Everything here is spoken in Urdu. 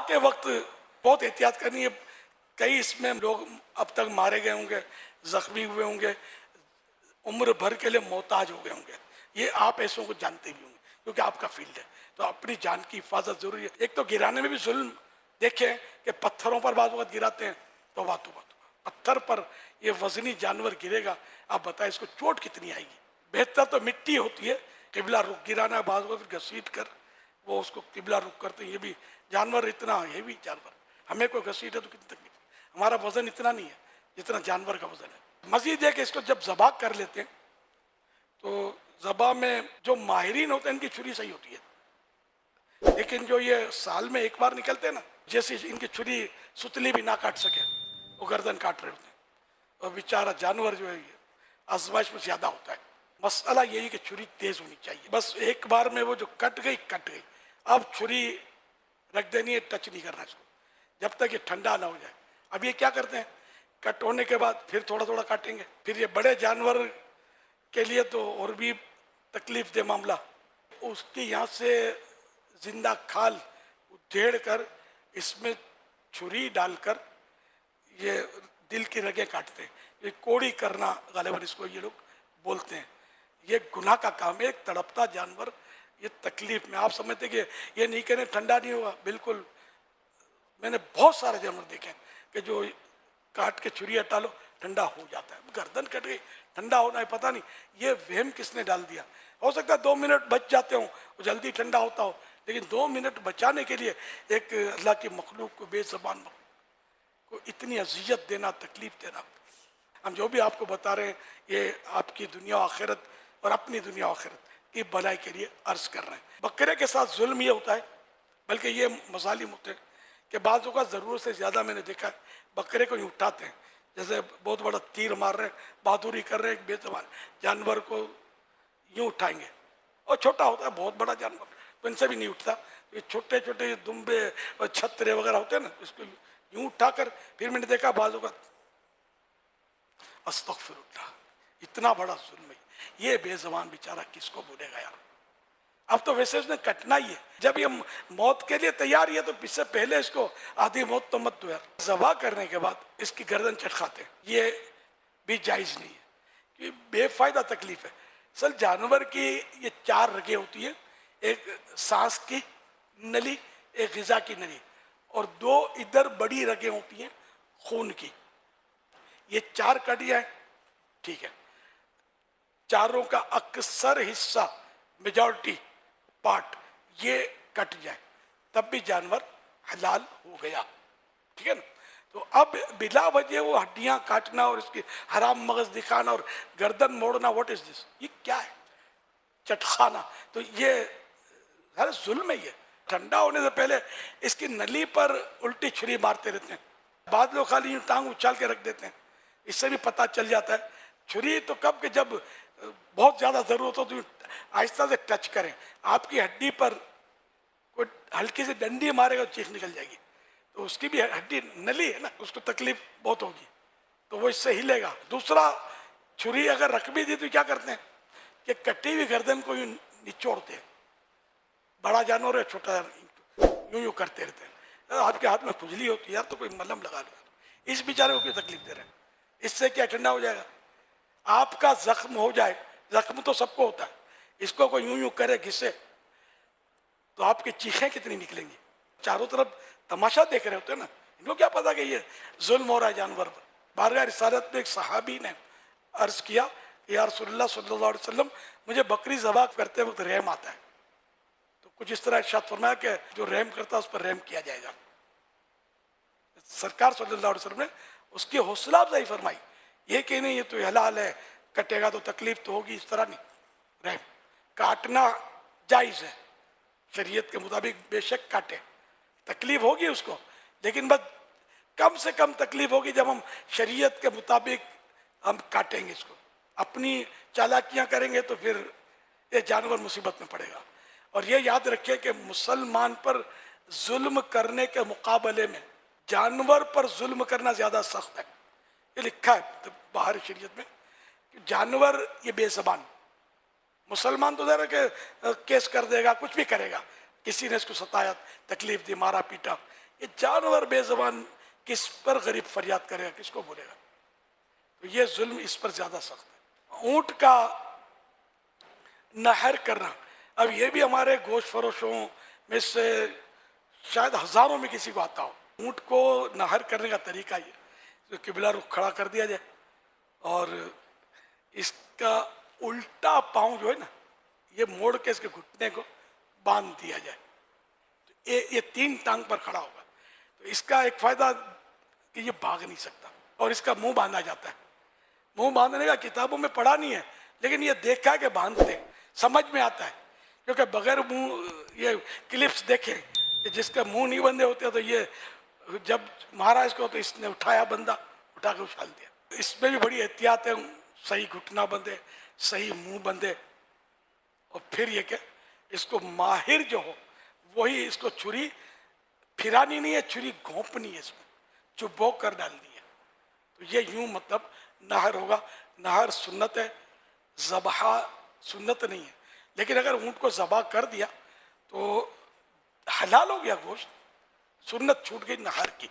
کے وقت بہت احتیاط کرنی ہے. کئی اس میں لوگ اب تک مارے گئے ہوں گے, زخمی ہوئے ہوں گے, عمر بھر کے لیے محتاج ہو گئے ہوں گے. یہ آپ ایسوں کو جانتے بھی ہوں گے کیونکہ آپ کا فیلڈ ہے. تو اپنی جان کی حفاظت ضروری ہے. ایک تو گرانے میں بھی ظلم دیکھیں کہ پتھروں پر بعض وقت گراتے ہیں تو پتھر پر یہ وزنی جانور گرے گا, آپ بتائیں اس کو چوٹ کتنی آئے گی. بہتر تو مٹی ہوتی ہے, قبلہ رخ گرانا, بعض وقت گھسیٹ کر وہ اس کو قبلہ رخ کرتے ہیں. یہ بھی جانور اتنا ہیوی جانور, ہمیں کوئی گھسیٹ ہے تو کتنی تکلیف. ہمارا وزن اتنا نہیں ہے جتنا جانور کا وزن ہے. مزید ہے کہ اس کو جب ذبح کر لیتے ہیں تو ذبح میں جو ماہرین ہوتے ہیں ان کی چھری صحیح ہوتی ہے, لیکن جو یہ سال میں ایک بار نکلتے ہیں نا, جیسے ان کی چھری ستلی بھی نہ کاٹ سکے, وہ گردن کاٹ رہے ہوتے ہیں. اور بیچارہ جانور جو ہے یہ آزمائش میں زیادہ ہوتا ہے. مسئلہ یہی کہ چھری تیز ہونی چاہیے. بس ایک بار میں وہ جو کٹ گئی. اب چھری رکھ دینی ہے, ٹچ نہیں کرنا اس کو جب تک یہ ٹھنڈا نہ ہو جائے. اب یہ کیا کرتے ہیں, کٹ ہونے کے بعد پھر تھوڑا تھوڑا کاٹیں گے. پھر یہ بڑے جانور کے لیے تو اور بھی تکلیف دہ معاملہ. اس کی یہاں سے زندہ کھال ادھیڑ کر اس میں چھری ڈال کر یہ دل کی رگیں کاٹتے ہیں. یہ کوڑی کرنا غالباً اس کو یہ لوگ بولتے ہیں. یہ گناہ کا کام ہے. ایک تڑپتا جانور یہ تکلیف میں, آپ سمجھتے کہ یہ نہیں کہنے ٹھنڈا نہیں ہوا. بالکل, میں نے بہت سارے جانور دیکھے کہ جو کاٹ کے چھری ہٹا لو ٹھنڈا ہو جاتا ہے. گردن کٹ گئی, ٹھنڈا ہونا ہے پتہ نہیں. یہ وہم کس نے ڈال دیا. ہو سکتا ہے 2 منٹ بچ جاتے ہوں, وہ جلدی ٹھنڈا ہوتا ہو, لیکن 2 منٹ بچانے کے لیے ایک اللہ کی مخلوق کو, بے زبان مخلوق کو اتنی اذیت دینا, تکلیف دینا. ہم جو بھی آپ کو بتا رہے ہیں یہ آپ کی دنیا و آخرت اور اپنی دنیا و آخرت کی بھلائی کے لیے عرض کر رہے ہیں. بکرے کے ساتھ ظلم یہ ہوتا ہے, بلکہ یہ مظالم ہوتے ہیں کہ بعض اوقات ضرورت سے زیادہ میں نے دیکھا ہے بکرے کو یوں اٹھاتے ہیں جیسے بہت بڑا تیر مار رہے ہیں, بہادری کر رہے ہیں. ایک بے زبان جانور کو یوں اٹھائیں گے, اور چھوٹا ہوتا ہے, بہت بڑا جانور تو ان سے بھی نہیں اٹھتا. یہ چھوٹے چھوٹے دمبے اور چھترے وغیرہ ہوتے ہیں نا, اس کو یوں اٹھا کر پھر میں نے دیکھا بعض اوقات استغفر اللہ, اتنا بڑا ظلم ہے. یہ بے زبان بیچارہ کس کو بولے گا یار. اب تو ویسے اس نے کٹنا ہی ہے. جب یہ موت کے لیے تیار ہی ہے تو اس سے پہلے اس کو آدھی موت تو مت دو یار. ذبح کرنے کے بعد اس کی گردن چٹکاتے ہیں, یہ بھی جائز نہیں ہے, یہ بے فائدہ تکلیف ہے. اصل جانور کی یہ 4 رگیں ہوتی ہیں, ایک سانس کی نلی, ایک غذا کی نلی, اور 2 ادھر بڑی رگیں ہوتی ہیں خون کی. یہ 4 کٹ جائیں ٹھیک ہے, چاروں کا اکثر حصہ, میجورٹی پارٹ یہ کٹ جائے تب بھی جانور حلال ہو گیا. ٹھیک ہے نا. تو اب بلا وجہ وہ ہڈیاں کاٹنا اور اس کی حرام مغز دکھانا اور گردن موڑنا, واٹ از دس, یہ کیا ہے, چٹخانا. تو یہ ہر ظلم ہے. یہ ٹھنڈا ہونے سے پہلے اس کی نلی پر الٹی چھری مارتے رہتے ہیں. بعض لوگ خالی ٹانگ اچھال کے رکھ دیتے ہیں, اس سے بھی پتہ چل جاتا ہے. چھری تو کب کہ جب بہت زیادہ ضرورت ہو تو آہستہ سے ٹچ کریں. آپ کی ہڈی پر کوئی ہلکی سی ڈنڈی مارے گا چیخ نکل جائے گی, تو اس کی بھی ہڈی نلی ہے نا, اس کو تکلیف بہت ہوگی, تو وہ اس سے ہلے گا. دوسرا, چھری اگر رکھ بھی دی تو کیا کرتے ہیں کہ کٹی ہوئی گردن کو یوں نچوڑتے ہیں. بڑا جانور ہے چھوٹا یوں یوں کرتے رہتے ہیں. آپ کے ہاتھ میں کھجلی ہوتی ہے یار تو کوئی ملہم لگا لو. اس بیچارے کو کوئی تکلیف دے رہے ہیں, اس سے کیا ٹھنڈا ہو جائے گا. آپ کا زخم ہو جائے, زخم تو سب کو ہوتا ہے, اس کو کوئی یوں یوں کرے گھسے تو آپ کی چیخیں کتنی نکلیں گی. چاروں طرف تماشا دیکھ رہے ہوتے ہیں نا, ان کو کیا پتا کہ یہ ظلم ہو رہا ہے جانور پر. بارگاہ رسالت میں ایک صحابی نے عرض کیا کہ یا رسول اللہ صلی اللہ علیہ وسلم, مجھے بکری ذبح کرتے وقت رحم آتا ہے. تو کچھ اس طرح ارشاد فرمایا کہ جو رحم کرتا ہے اس پر رحم کیا جائے گا. سرکار صلی اللہ علیہ وسلم نے اس کی حوصلہ افزائی فرمائی, یہ کہ نہیں یہ تو حلال ہے, کٹے گا تو تکلیف تو ہوگی, اس طرح نہیں. رحم کاٹنا جائز ہے شریعت کے مطابق, بے شک کاٹے, تکلیف ہوگی اس کو, لیکن بس کم سے کم تکلیف ہوگی جب ہم شریعت کے مطابق ہم کاٹیں گے اس کو. اپنی چالاکیاں کریں گے تو پھر یہ جانور مصیبت میں پڑے گا. اور یہ یاد رکھیں کہ مسلمان پر ظلم کرنے کے مقابلے میں جانور پر ظلم کرنا زیادہ سخت ہے. یہ لکھا ہے باہر شریعت میں, جانور یہ بے زبان, مسلمان تو ذرا کہ کیس کر دے گا, کچھ بھی کرے گا, کسی نے اس کو ستایا, تکلیف دی, مارا پیٹا, یہ جانور بے زبان کس پر غریب فریاد کرے گا, کس کو بولے گا؟ تو یہ ظلم اس پر زیادہ سخت ہے. اونٹ کا نہر کرنا, اب یہ بھی ہمارے گوشت فروشوں میں سے شاید ہزاروں میں کسی کو آتا ہو. اونٹ کو نہر کرنے کا طریقہ یہ قبلہ رخ کھڑا کر دیا جائے اور اس کا الٹا پاؤں جو ہے نا یہ موڑ کے اس کے گھٹنے کو باندھ دیا جائے. یہ 3 ٹانگ پر کھڑا ہوگا. تو اس کا ایک فائدہ کہ یہ بھاگ نہیں سکتا, اور اس کا منہ باندھا جاتا ہے. منہ باندھنے کا کتابوں میں پڑھا نہیں ہے, لیکن یہ دیکھا کہ باندھتے, سمجھ میں آتا ہے. کیونکہ بغیر منہ یہ کلپس دیکھیں کہ جس کا منہ نہیں بندھے ہوتے تو یہ جب مہاراج کو تو اس نے اٹھایا بندہ, اٹھا کے اچھال دیا. اس میں بھی بڑی احتیاط ہے, صحیح گھٹنا بندھے, صحیح منہ بندھے, اور پھر یہ کہ اس کو ماہر جو ہو وہی اس کو چھری پھرانی نہیں ہے, چھری گھونپنی ہے, اس میں چبو کر ڈالنی ہے. تو یہ یوں مطلب نہر ہوگا. نہر سنت ہے, ذبح سنت نہیں ہے. لیکن اگر اونٹ کو ذبح کر دیا تو حلال ہو گیا گوشت, سنت چھوٹ گئی نہر کی.